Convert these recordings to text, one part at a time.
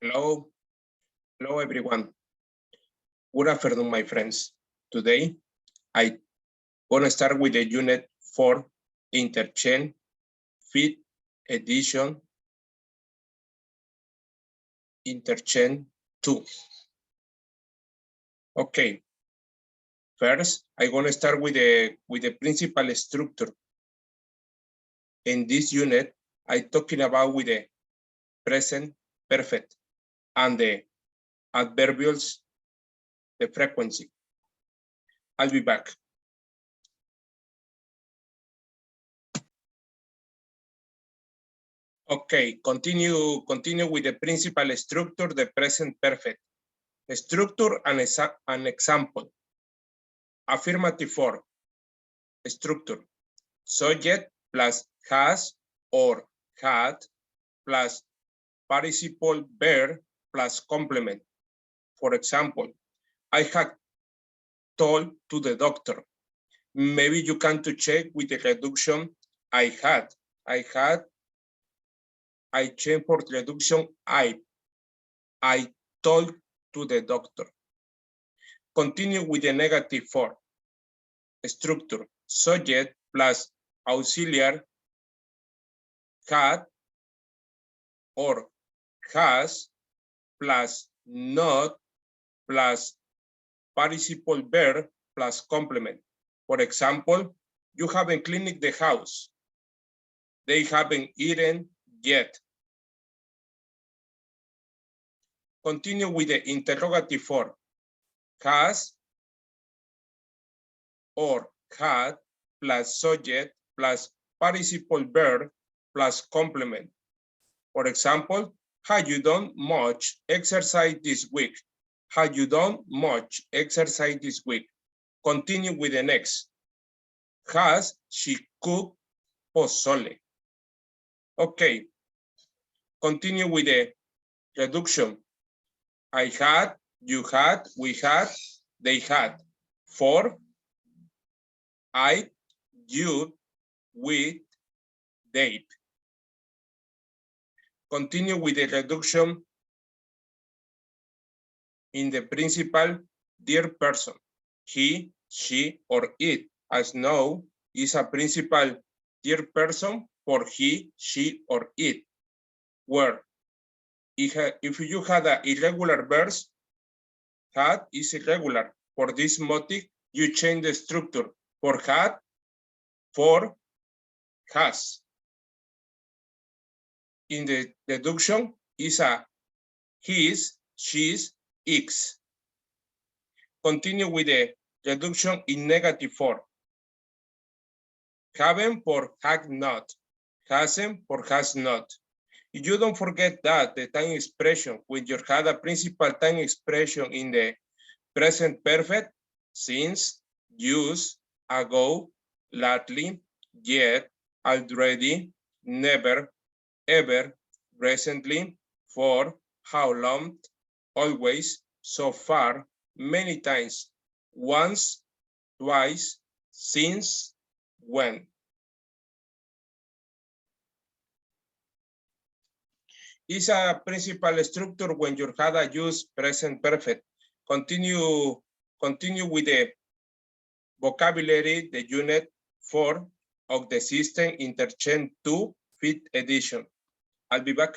Hello, hello everyone. Good afternoon, my friends. Today, I want to start with the Unit 4 Interchange 5th edition, Interchange 2. Okay, first, I'm going to start with the principal structure. In this unit, I'm talking about with the present perfect and the adverbials, the frequency. I'll be back. Okay, continue with the principal structure, the present perfect. Structure and an example. Affirmative form. Structure. Subject plus has or had plus participle verb plus complement. For example, I had told to the doctor. Maybe you can to check with the reduction I changed for reduction I told to the doctor. Continue with the negative form. Structure, subject plus auxiliary had or has plus not plus participle verb plus complement. For example, you haven't cleaned the house. They haven't eaten yet. Continue with the interrogative form. Has or had plus subject plus participle verb plus complement. For example, have you done much exercise this week? Have you done much exercise this week? Continue with the next. Has she cooked pozole? Okay. Continue with the reduction. I had, you had, we had, they had. For, I, you, we, they. Continue with the reduction in the principal dear person. He, she, or it, as know, is a principal dear person for he, she, or it. Where if you had an irregular verbs, had is irregular. For this motive, you change the structure for had, for has. In the deduction is a his, she's, its. Continue with the reduction in negative form. Haven't for had not. Hasn't for has not. You don't forget that the time expression, when you had a principal time expression in the present perfect, since, use, ago, lately, yet, already, never, ever, recently, for, how long, always, so far, many times, once, twice, since, when. Is a principal structure when you had a use present perfect. Continue with the vocabulary, the unit 4 of the system Interchange 2 5th edition. I'll be back.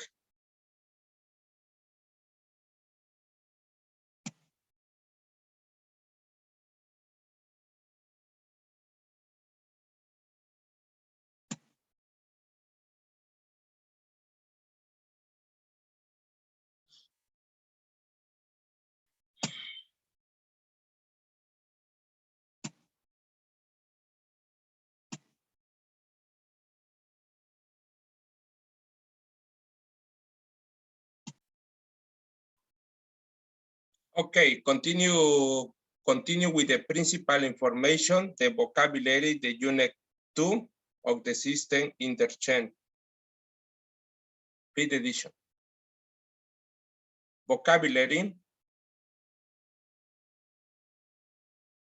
Okay, continue with the principal information, the vocabulary, the unit 2 of the system Interchange 5th edition. Vocabulary,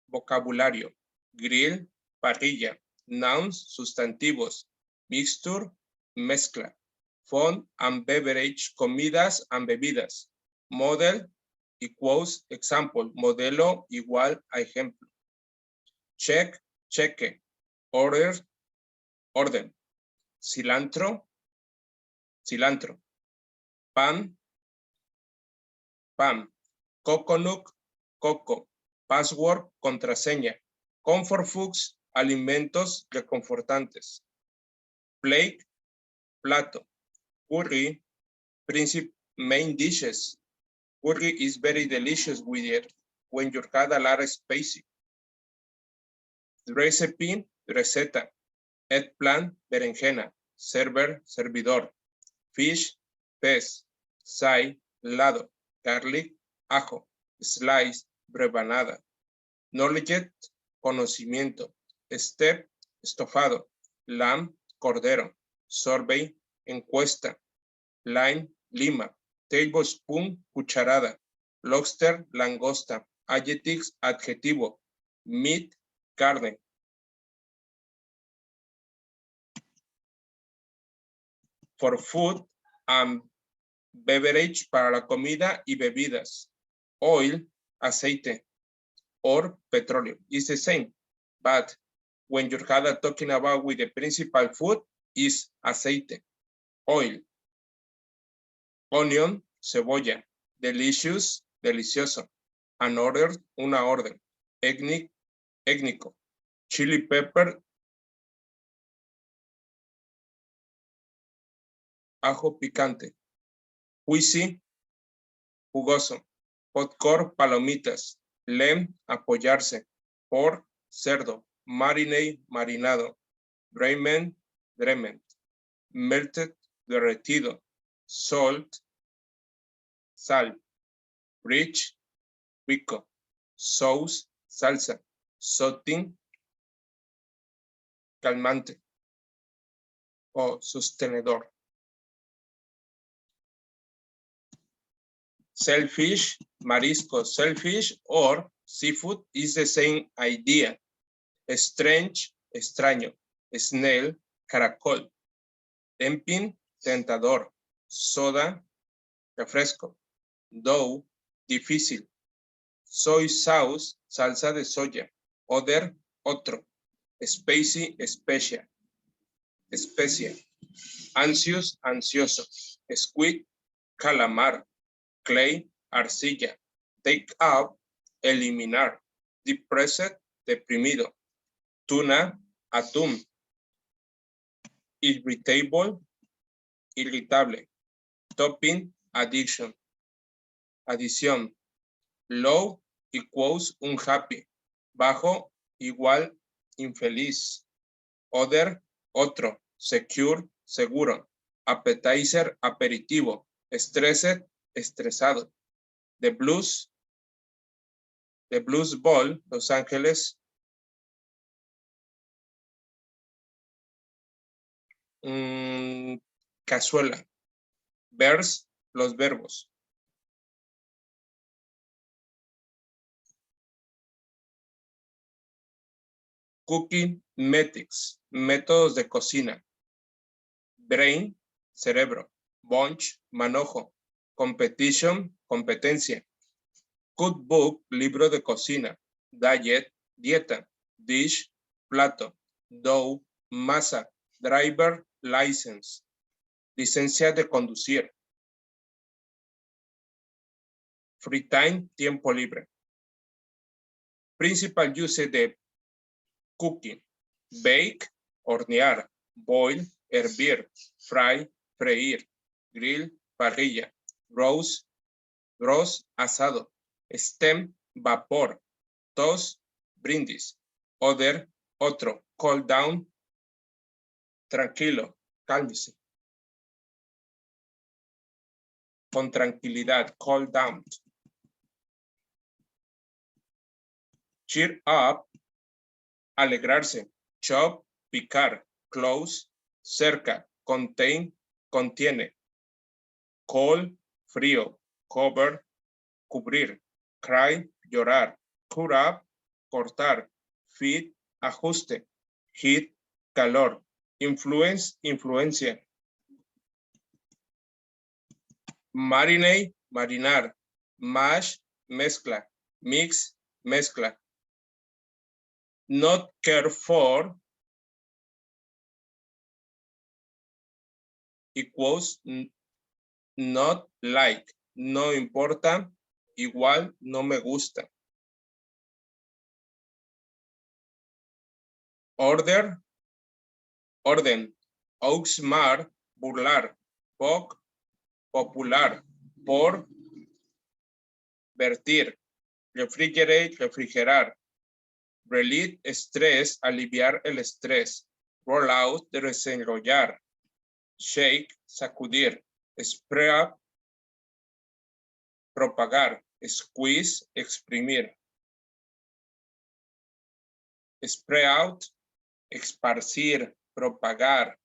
vocabulario, grill, parrilla, nouns, sustantivos, mixture, mezcla, food and beverage, comidas and bebidas, Model equals example. Modelo igual a ejemplo. Check, cheque. Order, orden. Cilantro, cilantro. Pan, pan. Coconut, coco. Password, contraseña. Comfort foods, alimentos reconfortantes. Plate, plato. Curry, main dishes. Curry is very delicious with it when your cat are spicy. Recipe, receta. Eggplant, berenjena. Server, servidor. Fish, pez. Side, lado. Garlic, ajo. Slice, rebanada. Knowledge, conocimiento. Step, estofado. Lamb, cordero. Survey, encuesta. Line, lima. Tablespoon, cucharada. Lobster, langosta. Adjectives, adjetivo. Meat, carne. For food and beverage, para la comida y bebidas. Oil, aceite. Or petróleo. It's the same. But when you're talking about with the principal food is aceite. Oil. Onion, cebolla. Delicious, delicioso. An order, una orden. Ethnic, étnico. Chili pepper, ajo picante. Juicy, jugoso. Popcorn, palomitas. Lamb, apoyarse. Pork, cerdo. Marinade, marinado. Ramen, dremen. Melted, derretido. Salt, sal. Rich, rico. Sauce, salsa. Soothing, calmante o sostenedor. Shellfish, marisco, shellfish or seafood is the same idea. Strange, extraño. Snail, caracol. Tempting, tentador. Soda, refresco. Dough, difícil. Soy sauce, salsa de soya. Other, otro. Spicy, especia. Especia. Anxious, ansioso. Squid, calamar. Clay, arcilla. Take out, eliminar. Depressed, deprimido. Tuna, atún. Irritable, irritable. Topping, addiction. Adición. Low equals unhappy. Bajo igual infeliz. Other, otro. Secure, seguro. Appetizer, aperitivo. Stressed, estresado. The Blues Bowl, Los Ángeles. Cazuela. Verbs, los verbos. Cooking methods, métodos de cocina. Brain, cerebro. Bunch, manojo. Competition, competencia. Cookbook, libro de cocina. Diet, dieta. Dish, plato. Dough, masa. Driver, license. Licencia de conducir. Free time, tiempo libre. Principal use de cooking. Bake, hornear. Boil, hervir. Fry, freír. Grill, parrilla. Roast, asado. Stem, vapor. Toast, brindis. Other, otro. Cool down, tranquilo, cálmese. Con tranquilidad, cool down. Cheer up, alegrarse. Chop, picar. Close, cerca. Contain, contiene. Cold, frío. Cover, cubrir. Cry, llorar. Cut up, cortar. Feed, ajuste. Heat, calor. Influence, influencia. Marinate, marinar. mash, mezcla, mix, mezcla. Not care for equals not like, no importa, igual, no me gusta. Order, orden. Outsmart, burlar. Pop, popular. Por, vertir. Refrigerate, refrigerar. Relieve, estrés, aliviar el estrés. Roll out, desenrollar. Shake, sacudir. Spread, propagar. Squeeze, exprimir. Spread out, esparcir, propagar.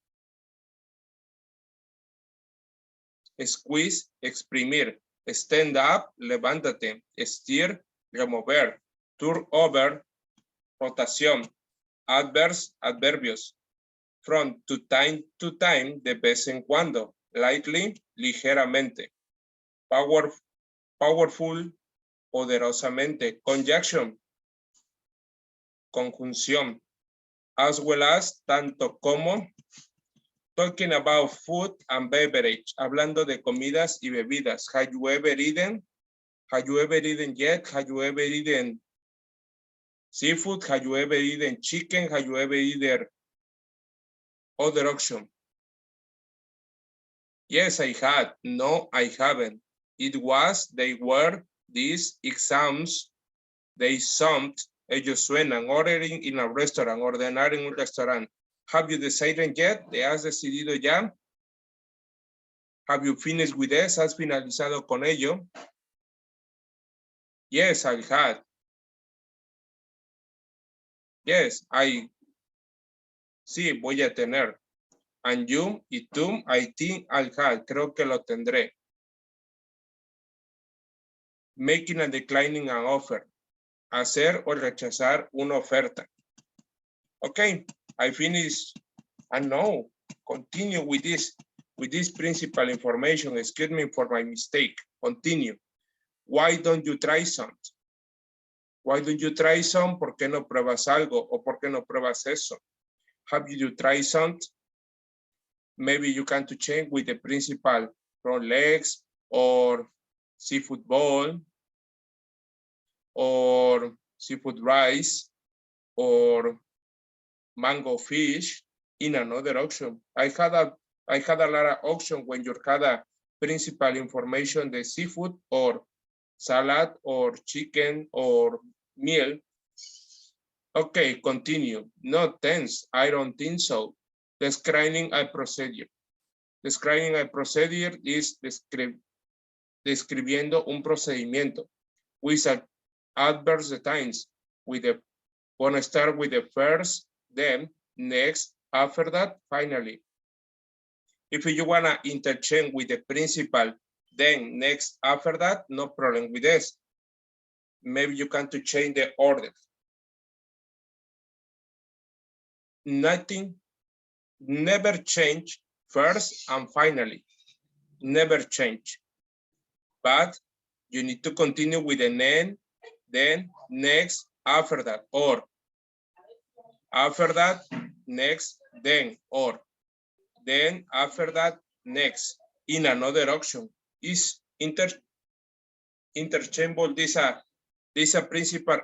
Squeeze, exprimir. Stand up, levántate. Steer, remover. Turn over, rotación. Adverbs, adverbios. From to time, de vez en cuando. Lightly, ligeramente. Powerful, poderosamente. Conjunction, conjunción. As well as, tanto como. Talking about food and beverage. Hablando de comidas y bebidas. Have you ever eaten? Have you ever eaten yet? Have you ever eaten seafood? Have you ever eaten chicken? Have you ever eaten other option? Yes, I had. No, I haven't. It was, they were, these exams, they summed, ellos suenan, ordering in a restaurant, ordenar en un restaurante. Have you decided yet? ¿Te has decidido ya? Have you finished with this? ¿Has finalizado con ello? Yes, I had. Yes, sí, voy a tener. And you, y tú, I think I'll have. Creo que lo tendré. Making and declining an offer. Hacer o rechazar una oferta. Okay, I finished. And now, continue with this principal information. Excuse me for my mistake. Continue. Why don't you try some? Why don't you try some? ¿Por qué no pruebas algo? ¿O por qué no pruebas eso? Have you tried some? Maybe you can to change with the principal front legs or seafood bowl or seafood rice or mango fish in another option. I had a lot of option when you had a principal information, the seafood or salad or chicken or meal. Okay, continue. No, thanks. I don't think so. Describing a procedure. Describing a procedure is describiendo un procedimiento. With adverse times. Wanna start with the first, then, next, after that, finally. If you wanna interchange with the principal, then, next, after that, no problem with this. Maybe you can to change the order. Nothing, never change first and finally. Never change. But you need to continue with the then, next, after that, or after that, next, then, or then, after that, next. In another option is interchangeable. These are principal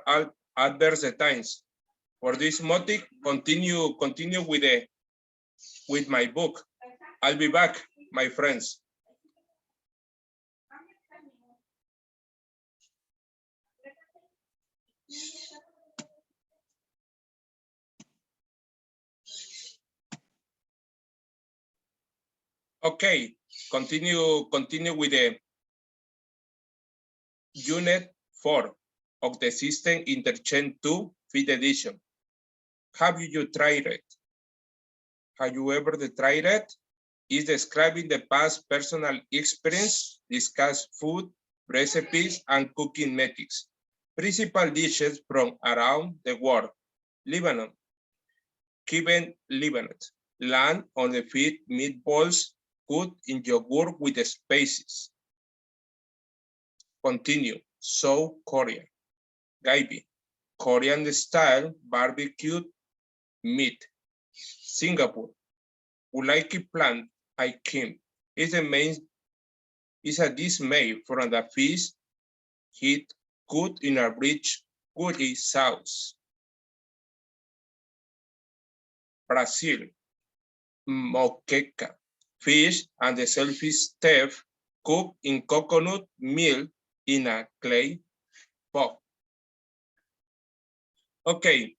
adverbs times. For this motive, continue with my book. I'll be back, my friends. Okay, continue with the unit 4 of the system interchange 2 5th edition. Have you tried it? Have you ever tried it? Is describing the past personal experience, discuss food, recipes, and cooking methods. Principal dishes from around the world. Lebanon, Cuban Lebanon. Land on the feet, meatballs, cooked in yogurt with spices. Continue. So Korean. Gaibi. Korean style barbecue meat. Singapore. Ulaiki plant I came. Is a dish made from the fish heat cooked in a rich curry sauce. Brazil. Moqueca. Fish and the shellfish stuffed cooked in coconut milk in a clay pot. Okay.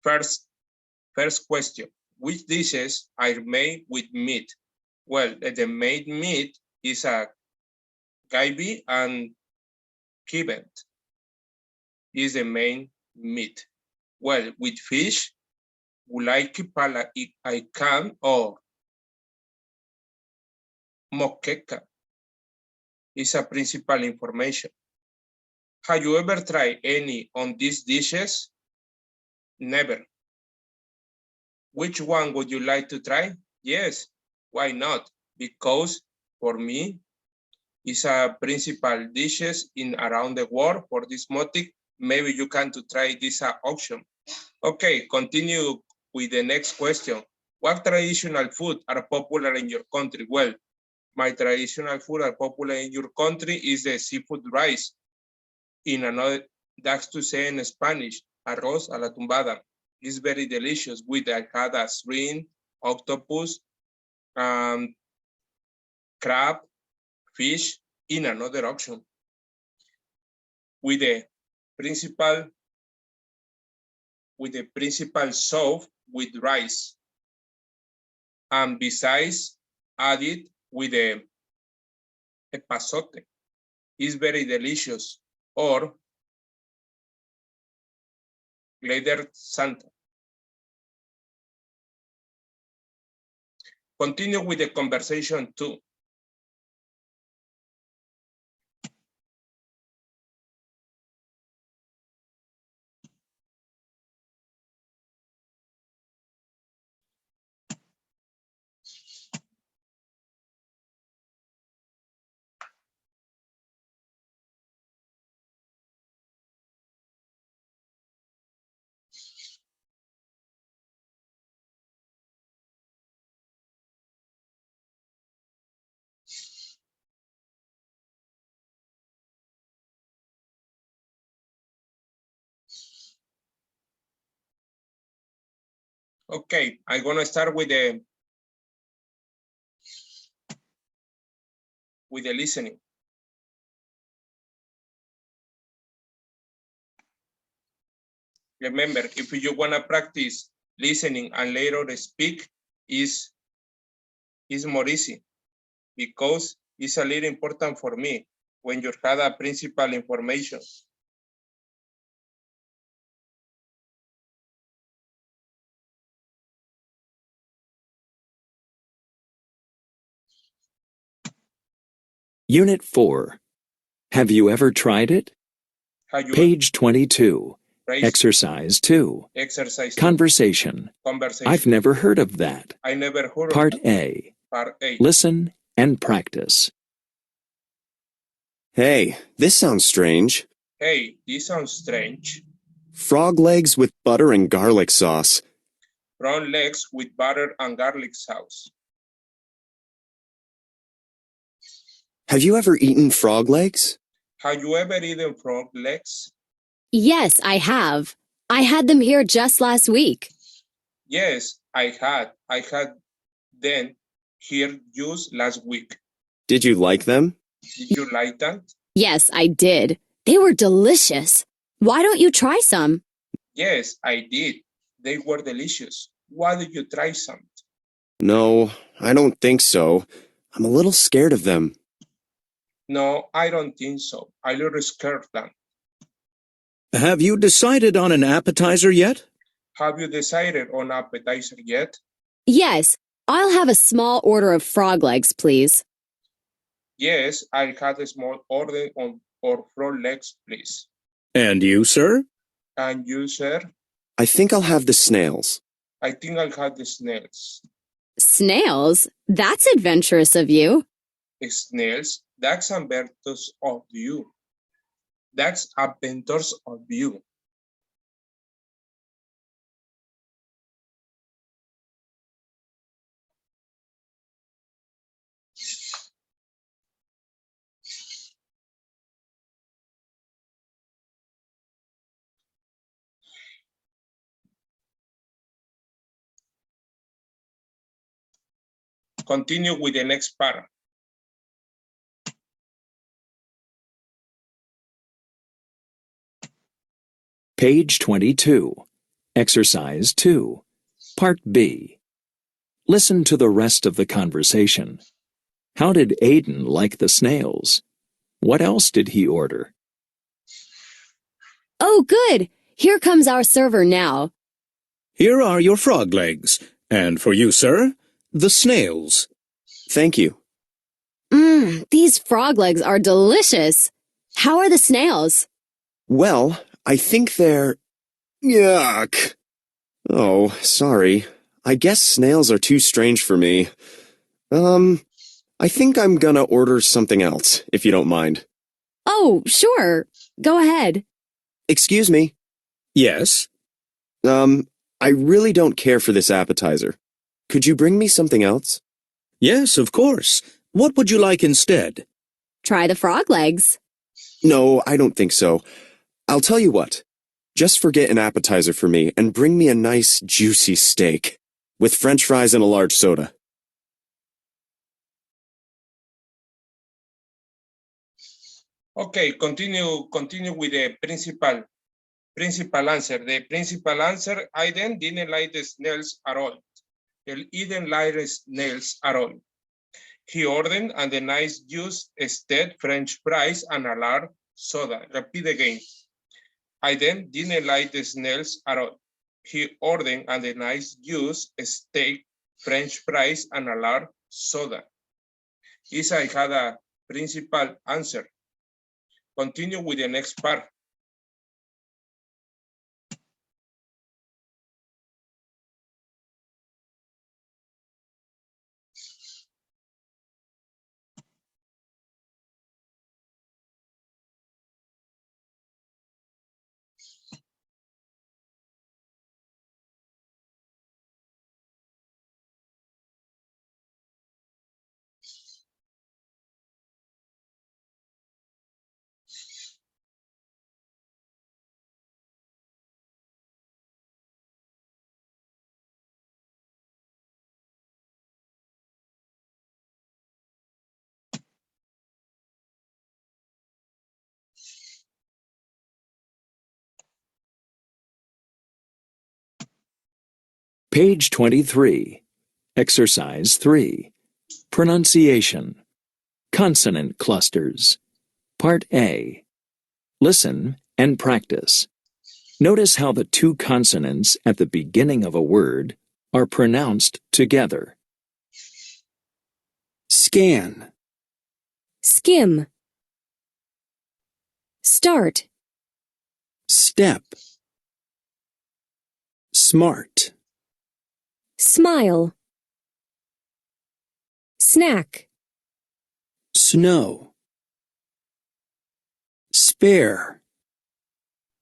First question. Which dishes are made with meat? Well, the made meat is a gaibi and kibet is the main meat. Well, with fish, ulaiki pala ikan or moqueca is a principal information. Have you ever tried any on these dishes? Never. Which one would you like to try? Yes, why not? Because for me, it's a principal dishes in around the world for this motive. Maybe you can to try this option. Okay, continue with the next question. What traditional food are popular in your country? Well, my traditional food are popular in your country is the seafood rice. In another, that's to say in Spanish, arroz a la tumbada. It's very delicious with I had a shrimp, octopus, crab, fish in another option. With the principal soup with rice. And besides, added with a epazote. It's very delicious. Or leather Santa. Continue with the conversation too. Okay, I'm gonna start with the listening. Remember, if you wanna practice listening and later speak, is more easy because it's a little important for me when you have a principal information. Unit 4. Have you ever tried it? Page 22. Exercise 2. Exercise 2. Conversation. I've never heard of that. I never heard Part of A. Part A. Listen and practice. Hey, this sounds strange. Hey, this sounds strange. Frog legs with butter and garlic sauce. Prawn legs with butter and garlic sauce. Have you ever eaten frog legs? Have you ever eaten frog legs? Yes, I have. I had them here just last week. Yes, I had them here just last week. Did you like them? Did you like that? Yes, I did. They were delicious. Why don't you try some? Yes, I did. They were delicious. Why did you try some? No, I don't think so. I'm a little scared of them. No, I don't think so. I'm a little scared of them. Have you decided on an appetizer yet? Have you decided on appetizer yet? Yes, I'll have a small order of frog legs, please. Yes, I had a small order for frog legs, please. And you, sir? And you, sir? I think I'll have the snails. I think I'll have the snails. Snails? That's adventurous of you. Snails? That's adventures of you. That's adventures of you. Continue with the next part. Page 22. Exercise 2. Part B. Listen to the rest of the conversation. How did Aiden like the snails? What else did he order? Oh, good. Here comes our server now. Here are your frog legs. And for you, sir, the snails. Thank you. These frog legs are delicious. How are the snails? Well, I think they're... Yuck. Oh, sorry. I guess snails are too strange for me. I think I'm gonna order something else, if you don't mind. Oh, sure. Go ahead. Excuse me. Yes? I really don't care for this appetizer. Could you bring me something else? Yes, of course. What would you like instead? Try the frog legs. No, I don't think so. I'll tell you what. Just forget an appetizer for me and bring me a nice, juicy steak with French fries and a large soda. Okay, continue with the principal answer. The principal answer, Aiden didn't like the snails at all. He didn't like the snails at all. He ordered and the nice juice, instead French fries and a large soda. Repeat again. Aiden didn't like the snails at all. He ordered and the nice juice, steak, French fries, and a large soda. This I had a principal answer. Continue with the next part. Page 23. Exercise 3. Pronunciation. Consonant clusters. Part A. Listen and practice. Notice how the two consonants at the beginning of a word are pronounced together. Scan. Skim. Start. Step. Smart. Smile. Snack. Snow. Spare.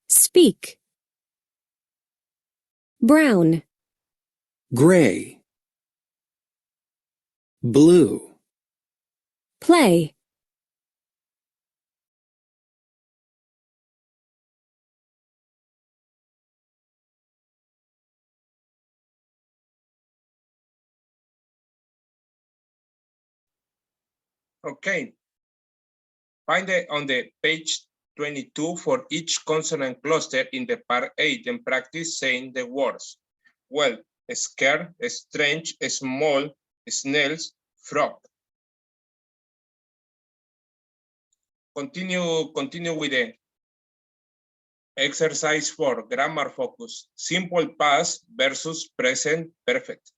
Speak. Brown. Gray. Blue. Play. Okay. Find it on the page 22 for each consonant cluster in the part 8 and practice saying the words. Well, scared, strange, small, snails, frog. Continue with the exercise 4, grammar focus, simple past versus present perfect.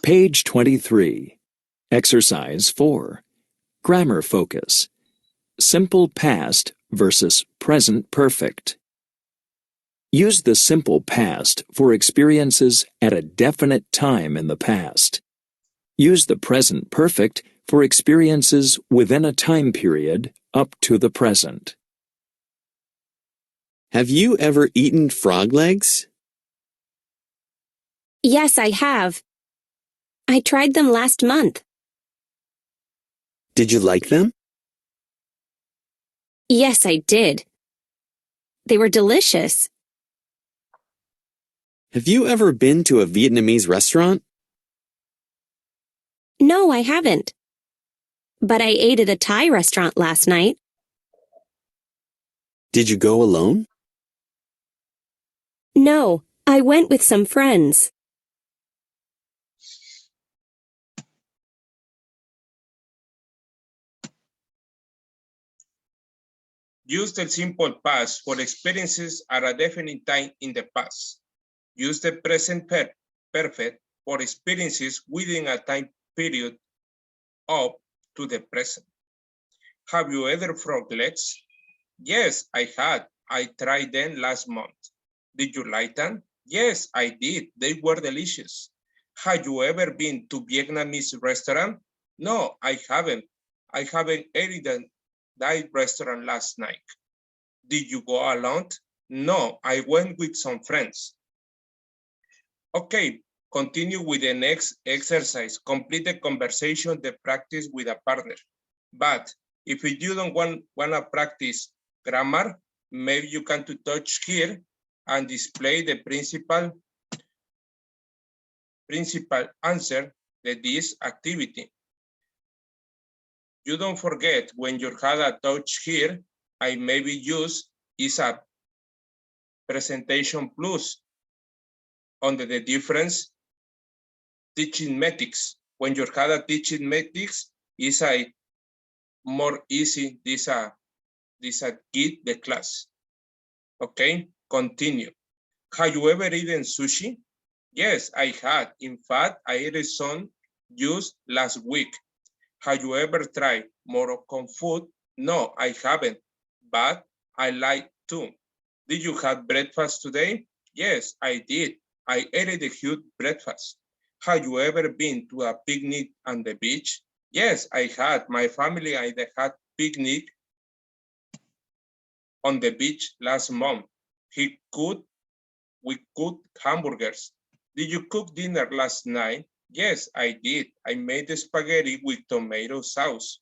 Page 23. Exercise 4. Grammar focus. Simple past versus present perfect. Use the simple past for experiences at a definite time in the past. Use the present perfect for experiences within a time period up to the present. Have you ever eaten frog legs? Yes, I have. I tried them last month. Did you like them? Yes, I did. They were delicious. Have you ever been to a Vietnamese restaurant? No, I haven't. But I ate at a Thai restaurant last night. Did you go alone? No, I went with some friends. Use the simple past for experiences at a definite time in the past. Use the present perfect for experiences within a time period up to the present. Have you ever frog legs? Yes, I had. I tried them last month. Did you like them? Yes, I did. They were delicious. Have you ever been to Vietnamese restaurant? No, I haven't. I haven't eaten that restaurant last night. Did you go alone? No, I went with some friends. Okay, continue with the next exercise. Complete the conversation, the practice with a partner. But if you don't want to practice grammar, maybe you can touch here and display the principal answer to this activity. You don't forget when you had a touch here, I maybe use is a Presentation Plus under the difference teaching methods. When you had a teaching methods, is a more easy this get the class. Okay, continue. Have you ever eaten sushi? Yes, I had. In fact, I ate some just last week. Have you ever tried Moroccan food? No, I haven't, but I like to. Did you have breakfast today? Yes, I did. I ate a huge breakfast. Have you ever been to a picnic on the beach? Yes, I had. My family and I had picnic on the beach last month. We cooked hamburgers. Did you cook dinner last night? Yes, I did. I made spaghetti with tomato sauce.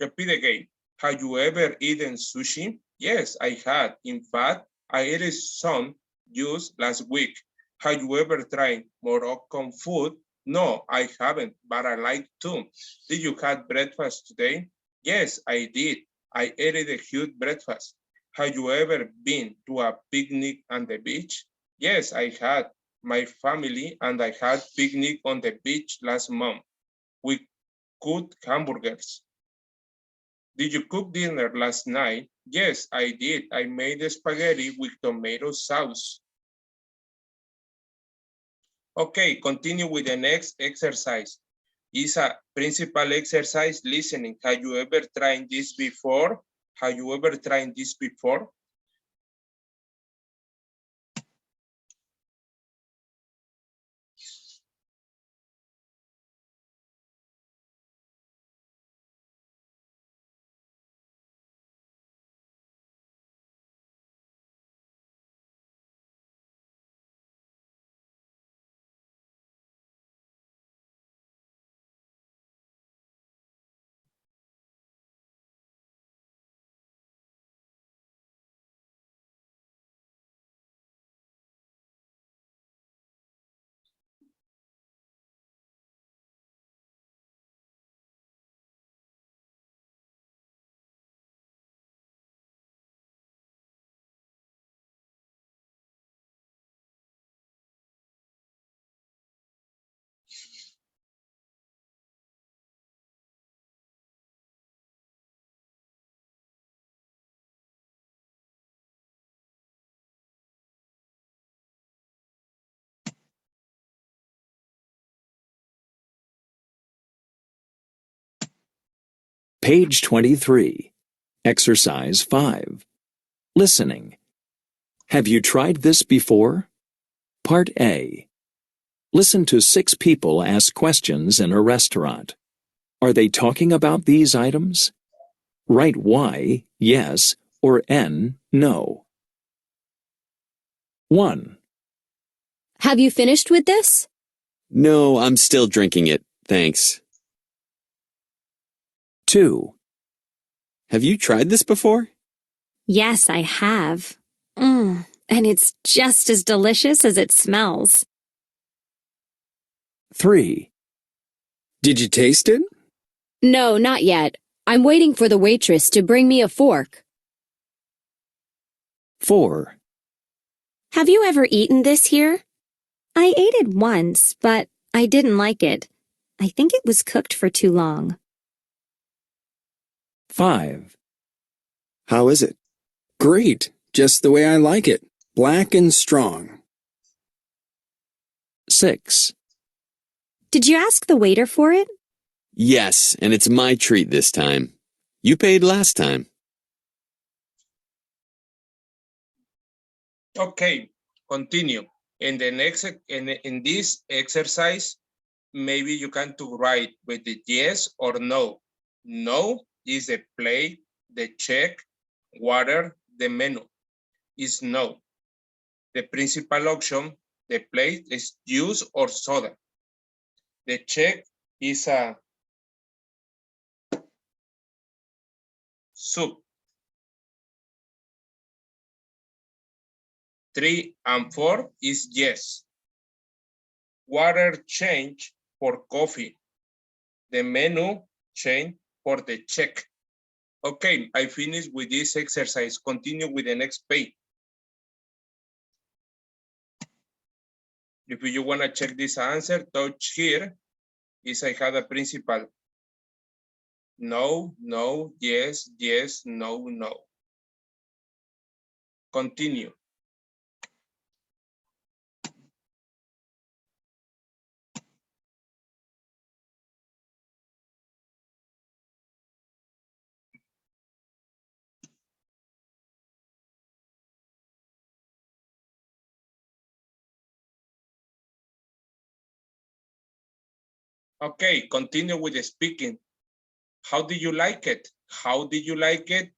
Repeat again. Have you ever eaten sushi? Yes, I had. In fact, I ate some just last week. Have you ever tried Moroccan food? No, I haven't, but I like to. Did you have breakfast today? Yes, I did. I ate a huge breakfast. Have you ever been to a picnic on the beach? Yes, I had. My family and I had picnic on the beach last month. We cooked hamburgers. Did you cook dinner last night? Yes, I did. I made spaghetti with tomato sauce. Okay, continue with the next exercise. It's a principal exercise, listening. Have you ever tried this before? Have you ever tried this before? Page 23. Exercise 5. Listening. Have you tried this before? Part A. Listen to 6 people ask questions in a restaurant. Are they talking about these items? Write Y, yes, or N, no. 1, Have you finished with this? No, I'm still drinking it, thanks. 2, Have you tried this before? Yes, I have. And it's just as delicious as it smells. 3, Did you taste it? No, not yet. I'm waiting for the waitress to bring me a fork. 4, Have you ever eaten this here? I ate it once, but I didn't like it. I think it was cooked for too long. 5, How is it? Great, just the way I like it. Black and strong. 6, Did you ask the waiter for it? Yes, and it's my treat this time. You paid last time. Okay, continue. In this exercise, maybe you can to write with the yes or no. No is the plate, the check, water, the menu is no. The principal option, the plate is juice or soda. The check is a soup. 3 and 4 is yes. Water change for coffee. The menu change for the check. Okay, I finished with this exercise. Continue with the next page. If you want to check this answer, touch here. Is I had a principal. No, no, yes, yes, no, no. Continue. Okay, continue with the speaking. How did you like it? How did you like it?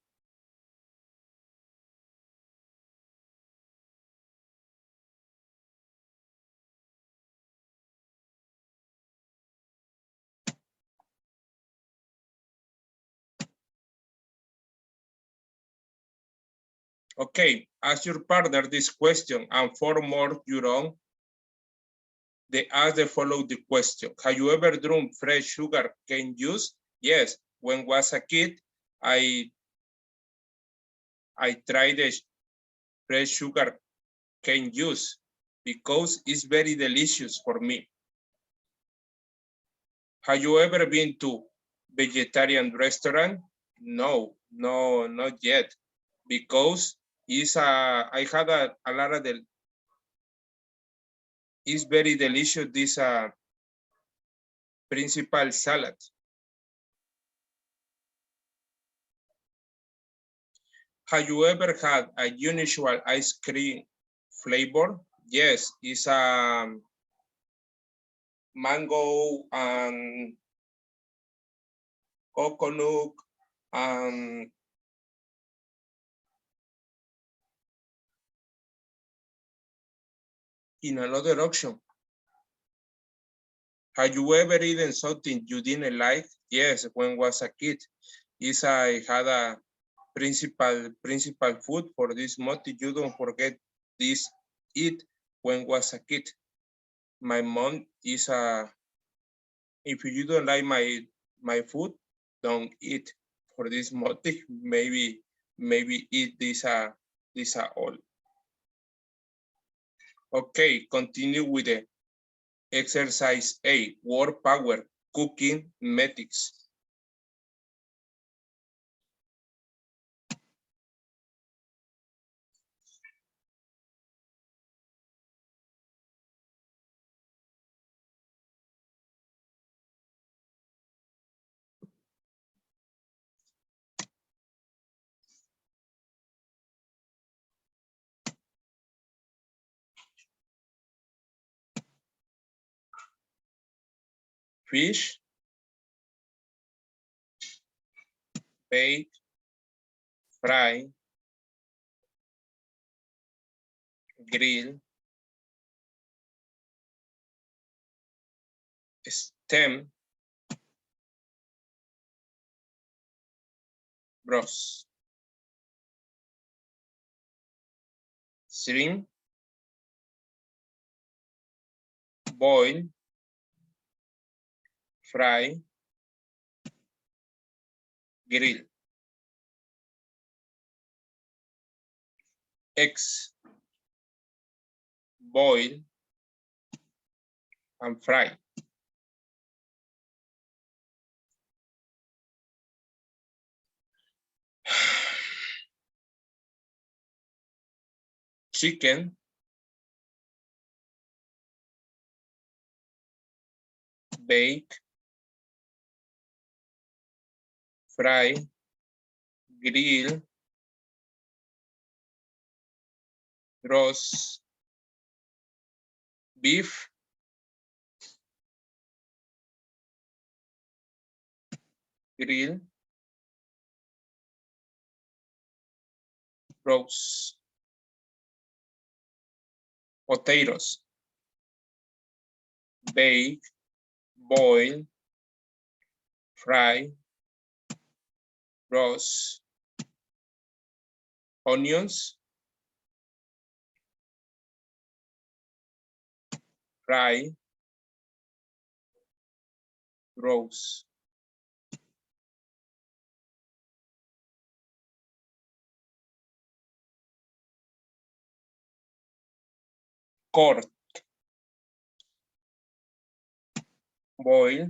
Okay, ask your partner this question and for more your own. They ask the follow the question. Have you ever drunk fresh sugar cane juice? Yes, when was a kid, I tried the fresh sugar cane juice because it's very delicious for me. Have you ever been to vegetarian restaurant? No, no, not yet, because I had a lot of it's very delicious, this principal salad. Have you ever had a unusual ice cream flavor? Yes, it's a mango and coconut and in another option. Have you ever eaten something you didn't like? Yes, when was a kid. I had a principal food for this month. You don't forget this eat when was a kid. My mom is if you don't like my food, don't eat for this motive. Maybe eat this all. Okay, continue with the exercise A, word power, cooking methods. fish, bake, fry, grill, stem, roast, shrimp, boil, fry, grill, eggs, boil, and fry. Chicken, bake, fry, grill, roast, beef, grill, roast, potatoes, bake, boil, fry, roast, onions, fry, roast. Corn, boil,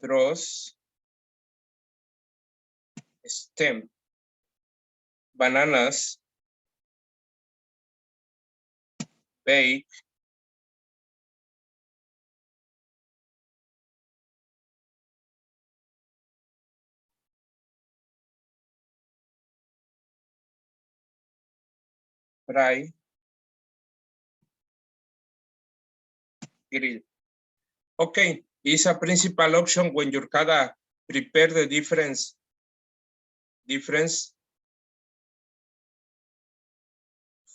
roast, stem, bananas, bake, fry, grill. Okay, it's a principal option when your cada prepare the difference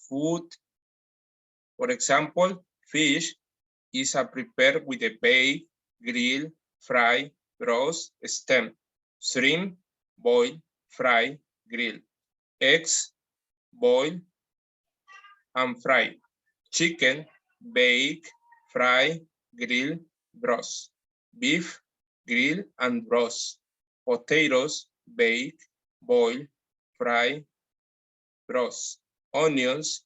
food. For example, fish is a prepared with a bake, grill, fry, roast, stem. Shrimp, boil, fry, grill. Eggs, boil, and fry. Chicken, bake, fry, grill, roast. Beef, grill, and roast. Potatoes, bake, boil, fry, roast. Onions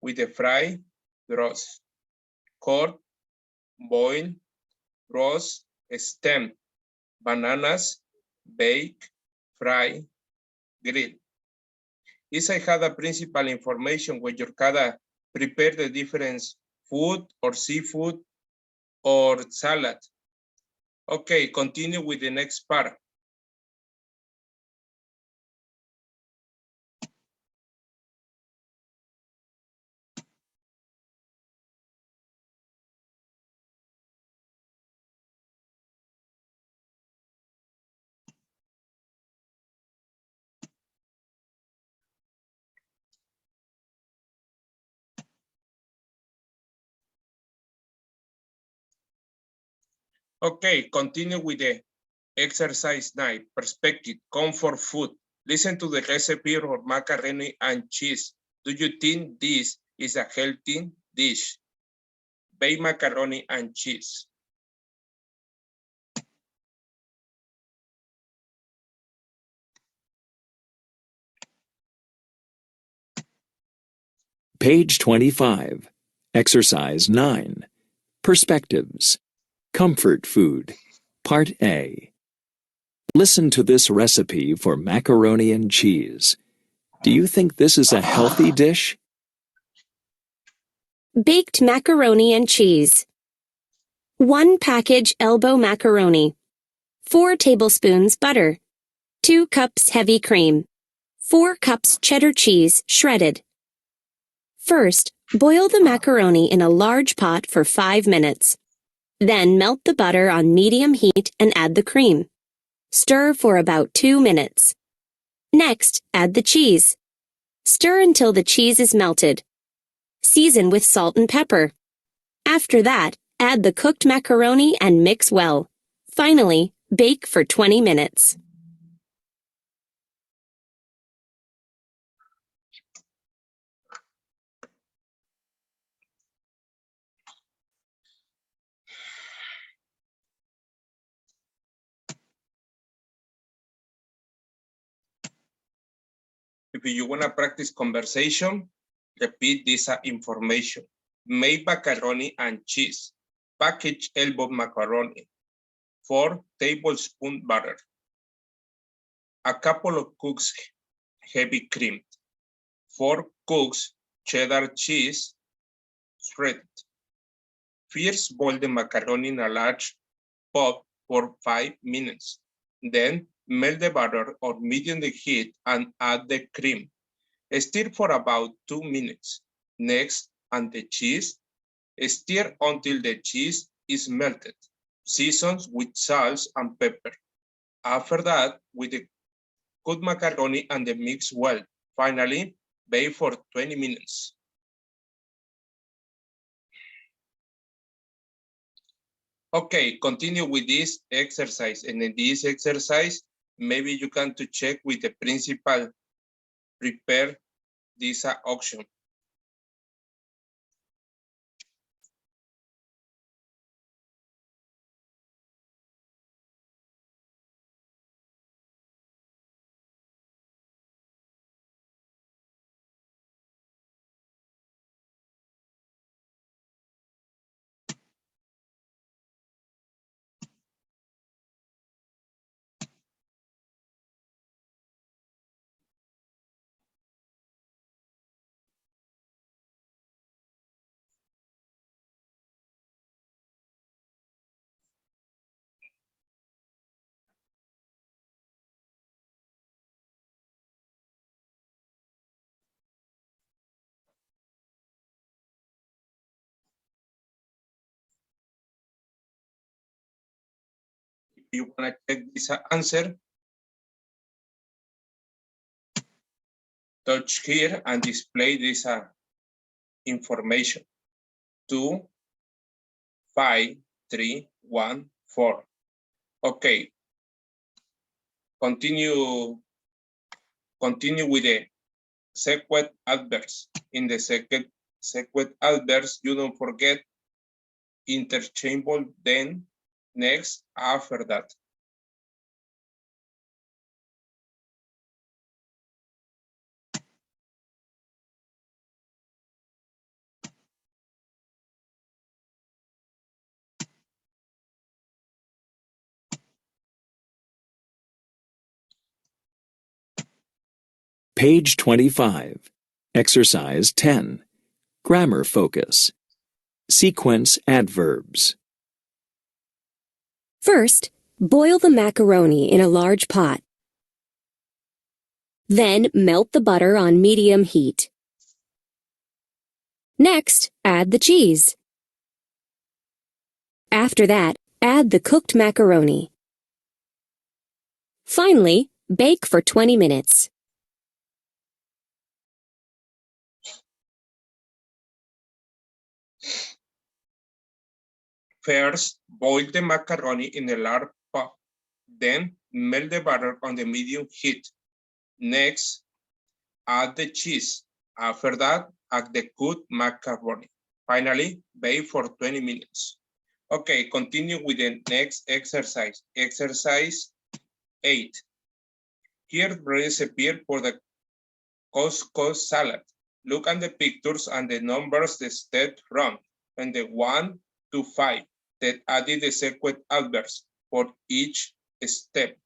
with a fry, roast. Corn, boil, roast, stem. Bananas, bake, fry, grill. Is I had a principal information when your cada prepare the different food or seafood or salad. Okay, continue with the next part. Okay, continue with the exercise 9, perspective, comfort food. Listen to the recipe for macaroni and cheese. Do you think this is a healthy dish? Bake macaroni and cheese. Page 25. Exercise 9. Perspectives. Comfort food. Part A. Listen to this recipe for macaroni and cheese. Do you think this is a healthy dish? Baked macaroni and cheese. 1 package elbow macaroni. 4 tablespoons butter. 2 cups heavy cream. 4 cups cheddar cheese shredded. First, boil the macaroni in a large pot for 5 minutes. Then melt the butter on medium heat and add the cream. Stir for about 2 minutes. Next, add the cheese. Stir until the cheese is melted. Season with salt and pepper. After that, add the cooked macaroni and mix well. Finally, bake for 20 minutes. If you want to practice conversation, repeat this information. Make macaroni and cheese. Package elbow macaroni. 4 tablespoons butter. A couple of cooks heavy cream. 4 cooks cheddar cheese shredded. First boil the macaroni in a large pot for 5 minutes. Then melt the butter on medium heat and add the cream. Stir for about 2 minutes. Next, add the cheese. Stir until the cheese is melted. Season with salt and pepper. After that, with the cooked macaroni and the mix well. Finally, bake for 20 minutes. Okay, continue with this exercise. And in this exercise, maybe you can to check with the principal, prepare this option. If you want to check this answer, touch here and display this information. 2, 5, 3, 1, 4. Okay. Continue with the sequent adverbs. In the sequent adverbs, you don't forget interchangeable, then, next, after that. Page 25. Exercise 10. Grammar focus. Sequence adverbs. First, boil the macaroni in a large pot. Then melt the butter on medium heat. Next, add the cheese. After that, add the cooked macaroni. Finally, bake for 20 minutes. First, boil the macaroni in a large pot. Then, melt the butter on the medium heat. Next, add the cheese. After that, add the cooked macaroni. Finally, bake for 20 minutes. Okay, continue with the next exercise. Exercise 8. Here the recipe for the couscous salad. Look at the pictures and the numbers the step from, and the 1 to 5 that added the sequence adverbs for each step.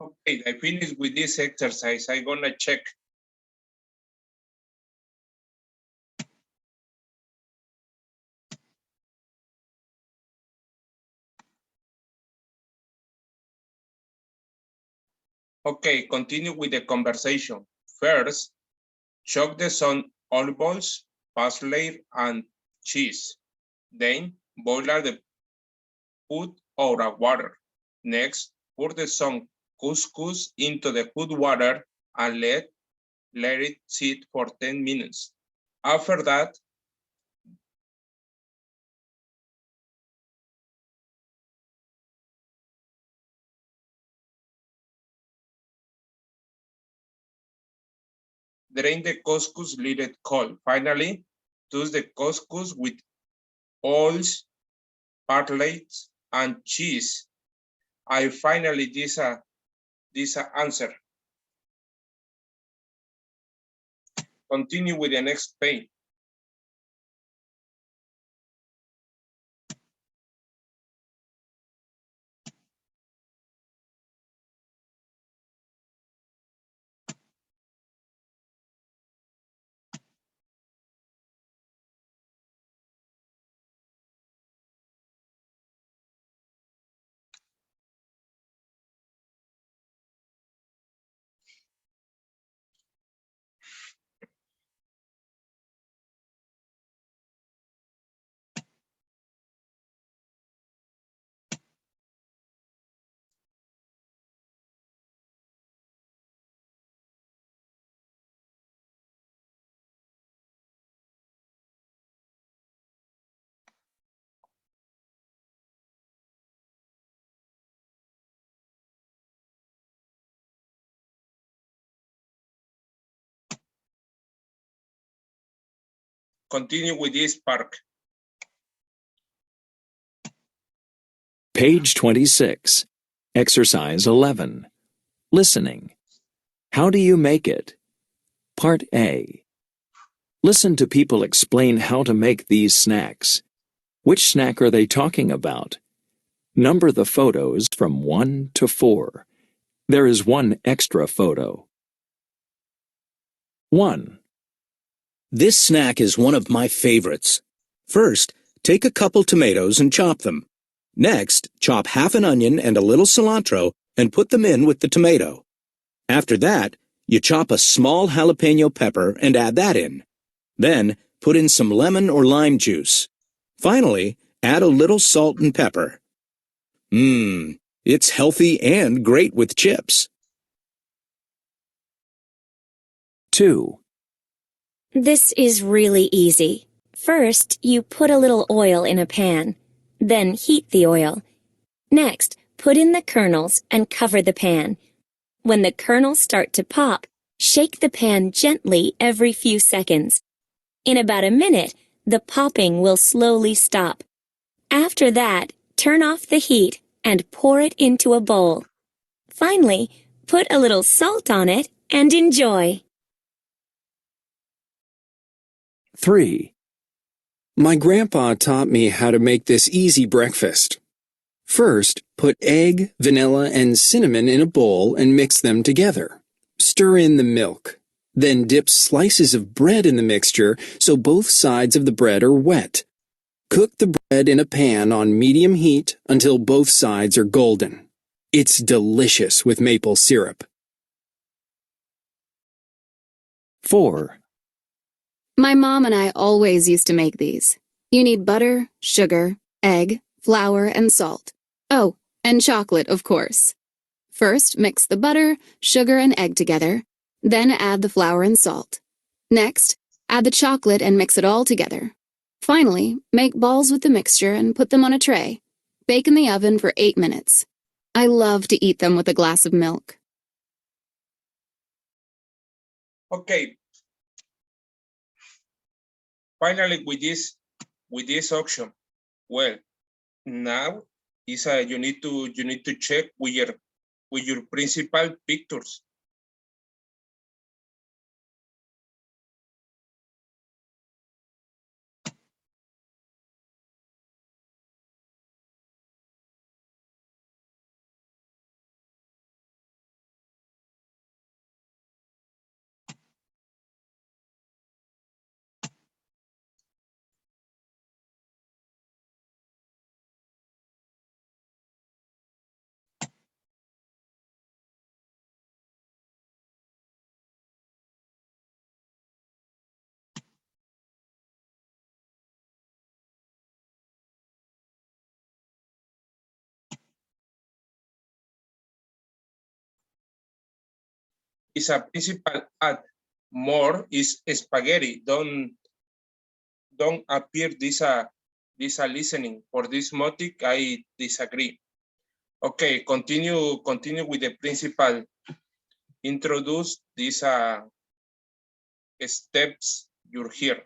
Okay, I finished with this exercise. I'm gonna check. Okay, continue with the conversation. First, chop the some olive oils, parsley, and cheese. Then, boil the put over water. Next, pour the some couscous into the hot water and let it sit for 10 minutes. After that, drain the couscous, let it cool. Finally, toast the couscous with oils, parsley, and cheese. I finally this answer. Continue with the next page. Continue with this part. Page 26. Exercise 11. Listening. How do you make it? Part A. Listen to people explain how to make these snacks. Which snack are they talking about? Number the photos from 1 to 4. There is one extra photo. 1, This snack is one of my favorites. First, take a couple tomatoes and chop them. Next, chop half an onion and a little cilantro and put them in with the tomato. After that, you chop a small jalapeno pepper and add that in. Then, put in some lemon or lime juice. Finally, add a little salt and pepper. It's healthy and great with chips. 2, This is really easy. First, you put a little oil in a pan. Then heat the oil. Next, put in the kernels and cover the pan. When the kernels start to pop, shake the pan gently every few seconds. In about a minute, the popping will slowly stop. After that, turn off the heat and pour it into a bowl. Finally, put a little salt on it and enjoy. 3, My grandpa taught me how to make this easy breakfast. First, put egg, vanilla, and cinnamon in a bowl and mix them together. Stir in the milk. Then dip slices of bread in the mixture so both sides of the bread are wet. Cook the bread in a pan on medium heat until both sides are golden. It's delicious with maple syrup. 4, My mom and I always used to make these. You need butter, sugar, egg, flour, and salt. Oh, and chocolate, of course. First, mix the butter, sugar, and egg together. Then add the flour and salt. Next, add the chocolate and mix it all together. Finally, make balls with the mixture and put them on a tray. Bake in the oven for 8 minutes. I love to eat them with a glass of milk. Okay. Finally, with this option, well, now is you need to check with your principal pictures. is a principal add. More is spaghetti. Don't appear this a listening. For this motive, I disagree. Okay, continue with the principal. Introduce these steps you're here.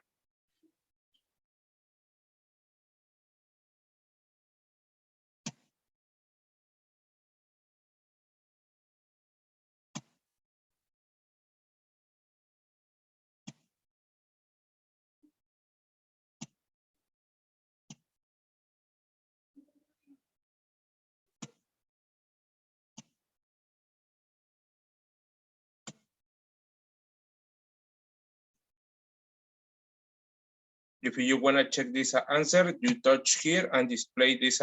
If you want to check this answer, you touch here and display this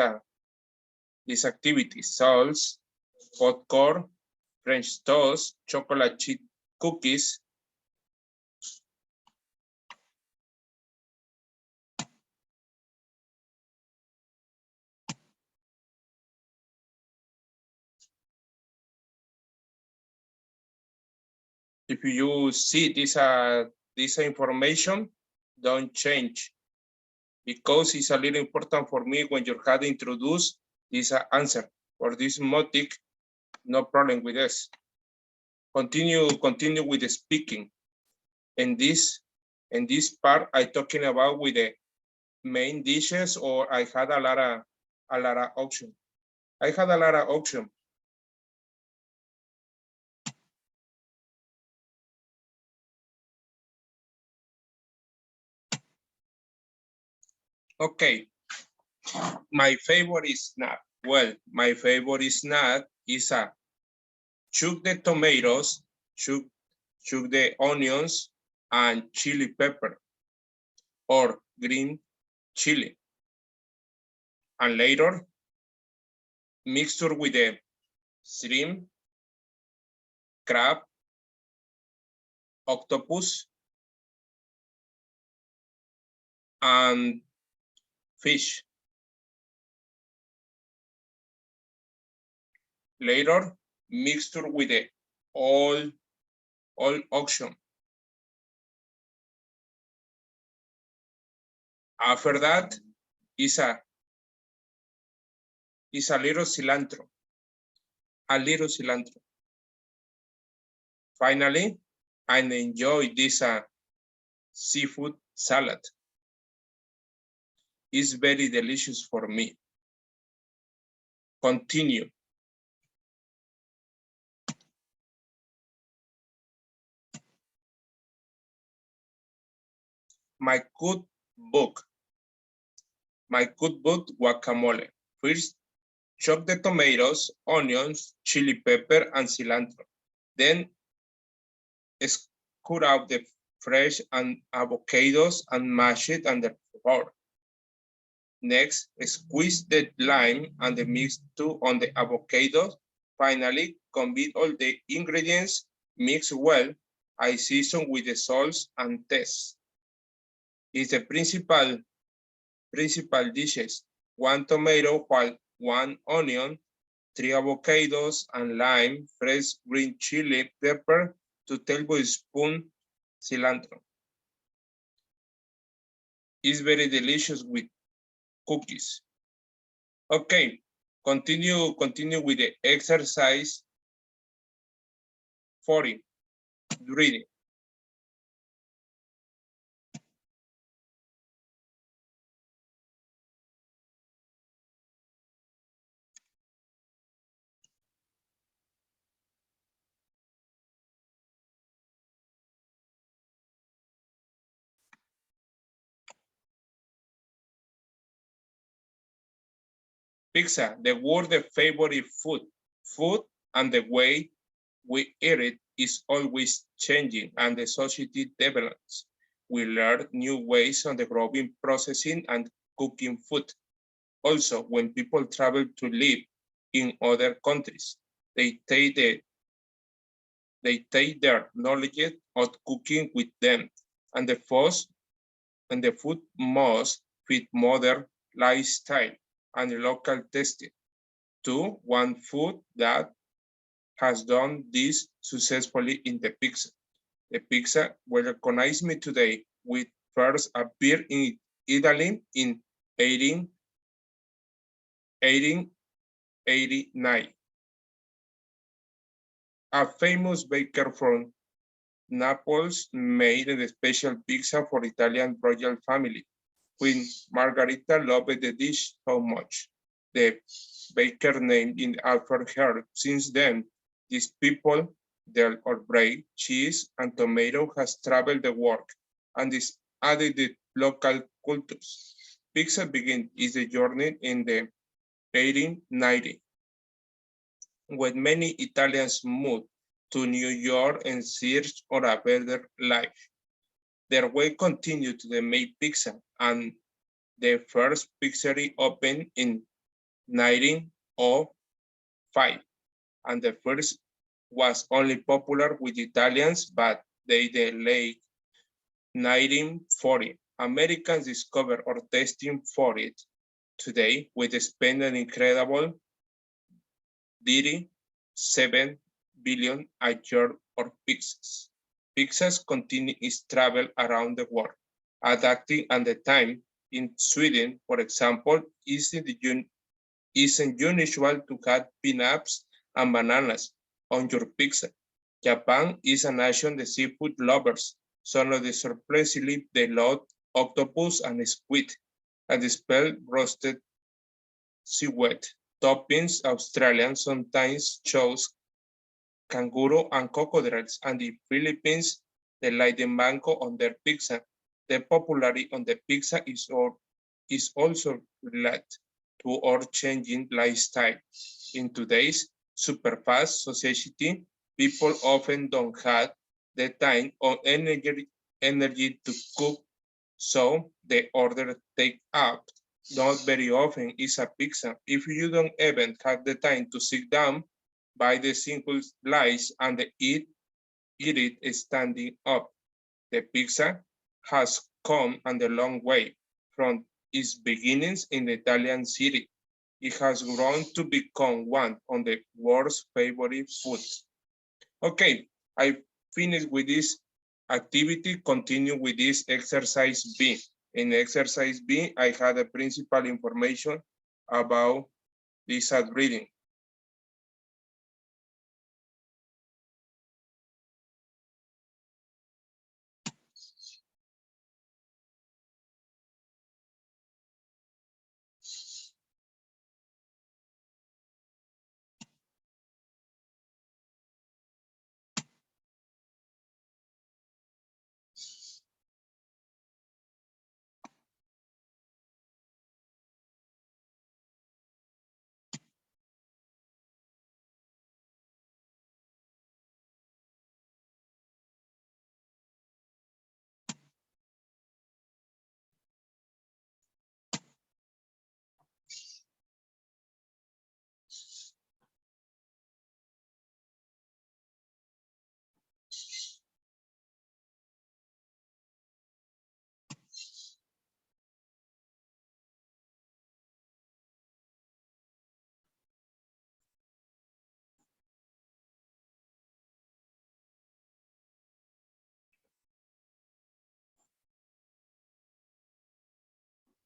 activity. Salts, popcorn, French toast, chocolate chip cookies. If you see this information, don't change, because it's a little important for me when you had introduced this answer. For this motive, no problem with this. Continue with the speaking. In this part, I talking about with the main dishes, or I had a lot of options. I had a lot of options. Okay, my favorite snack. Well, my favorite snack is a chuck the tomatoes, chuck the onions, and chili pepper, or green chili. And later, mixture with the shrimp, crab, octopus, and fish. Later, mixture with the all option. After that is a little cilantro. A little cilantro. Finally, I enjoy this seafood salad. It's very delicious for me. Continue. My cookbook. My cookbook guacamole. First, chop the tomatoes, onions, chili pepper, and cilantro. Then, scoop out the fresh and avocados and mash it under fork. Next, squeeze the lime and the mix on the avocados. Finally, combine all the ingredients, mix well. I season with the salts and taste. It's the principal dishes: 1 tomato, 1 onion, 3 avocados and lime, fresh green chili pepper, 2 tablespoons cilantro. It's very delicious with cookies. Okay, continue with the exercise 40, reading. Pizza, the word, the favorite food. Food and the way we eat it is always changing, and the society develops. We learn new ways on the growing, processing, and cooking food. Also, when people travel to live in other countries, they take their knowledge of cooking with them, and the food must fit modern lifestyle and local tasting. 2, one food that has done this successfully in the pizza. The pizza will recognize me today, which first appeared in Italy in 1889. A famous baker from Naples made a special pizza for Italian royal family. Queen Margherita loved the dish so much. The baker named it after her. Since then, these people, their bread, cheese, and tomato has traveled the world and is added the local cultures. Pizza began its journey in the 1890 when many Italians moved to New York in search of a better life. Their way continued to make pizza, and the first pizzeria opened in 1905, and the first was only popular with Italians, but they delayed 1940. Americans discovered or testing for it. Today, we spend an incredible 7 billion a year on pizzas. Pizzas continue its travel around the world, adapting at the time. In Sweden, for example, isn't unusual to have peanuts and bananas on your pizza. Japan is a nation of seafood lovers. Some of the surprisingly they love octopus and squid, and spell roasted seaweed. Toppings, Australians sometimes chose kangaroo and crocodiles, and the Philippines they like the mango on their pizza. The popularity on the pizza is also related to our changing lifestyle. In today's superfast society, people often don't have the time or energy to cook, so they order take-out. Not very often is a pizza. If you don't even have the time to sit down, buy the simple slice and eat it standing up. The pizza has come a long way from its beginnings in the Italian city. It has grown to become one of the world's favorite foods. Okay, I finished with this activity. Continue with this exercise B. In exercise B, I had the principal information about this reading.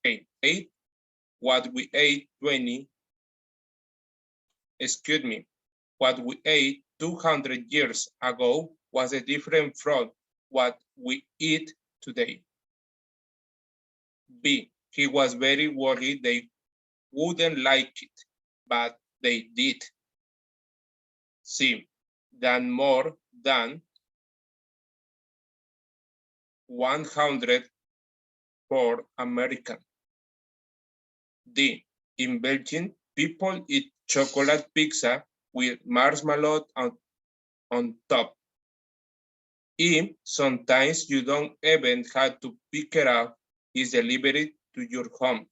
Okay, 8, what we ate 20, excuse me, what we ate 200 years ago was a different from what we eat today. B, he was very worried they wouldn't like it, but they did. C, than more than 100 for American. D, in Belgium, people eat chocolate pizza with marshmallow on top. E, sometimes you don't even have to pick it up, it's delivered to your home.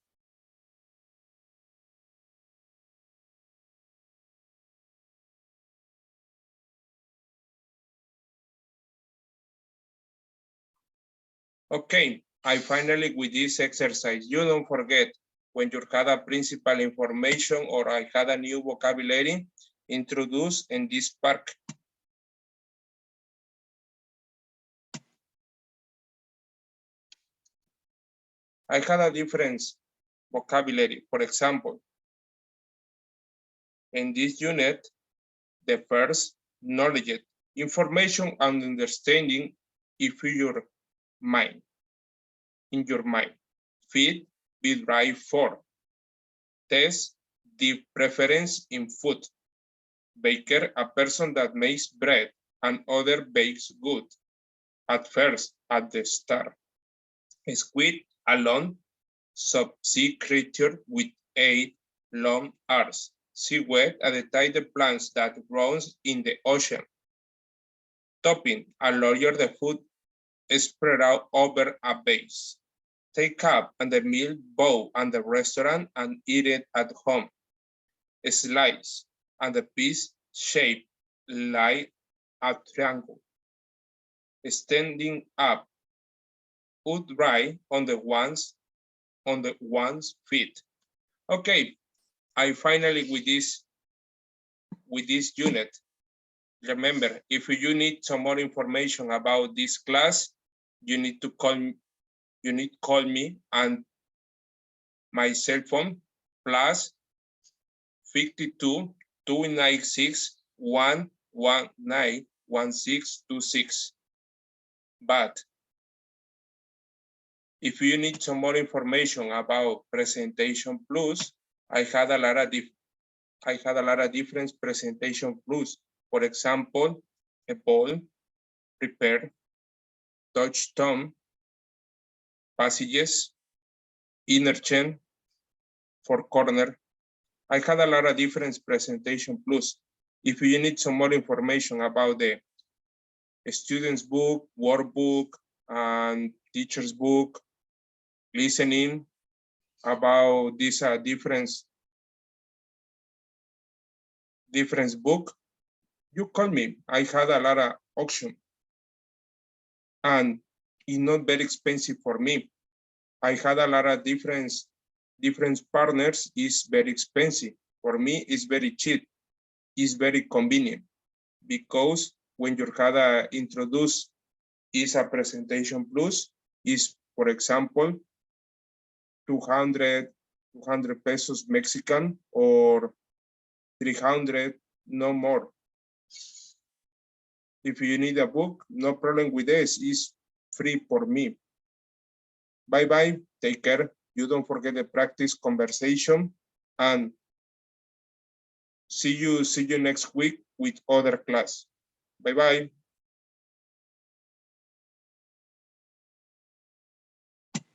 Okay, I finally with this exercise, you don't forget when you had a principal information or I had a new vocabulary, introduced in this park. I had a different vocabulary. For example, in this unit, the first, knowledge, information and understanding if your mind, in your mind. Feed, be right for. Test, the preference in food. Baker, a person that makes bread and other bakes good. At first, at the start. Squid, alone, subsea creature with 8 long arms. Seaweed, a the plants that grows in the ocean. Topping, a layer the food spread out over a base. Take up and the meal bowl and the restaurant and eat it at home. Slice and the piece shape like a triangle. Standing up, upright on the one's feet. Okay, I finally with this unit. Remember, if you need some more information about this class, you need to call me and my cell phone plus 52 296 119 1626. But if you need some more information about Presentation Plus, I had a lot of different Presentation Plus. For example, a ball, prepare, touch tone, passages, interchange, four corner. I had a lot of different Presentation Plus. If you need some more information about the student's book, workbook, and teacher's book, listening about this difference book, you call me. I had a lot of option, and it's not very expensive for me. I had a lot of different partners. Is very expensive. For me, it's very cheap. It's very convenient because when you had introduced is a Presentation Plus is, for example, 200 pesos Mexican or 300, no more. If you need a book, no problem with this. It's free for me. Bye-bye. Take care. You don't forget to practice conversation and see you next week with other class. Bye-bye.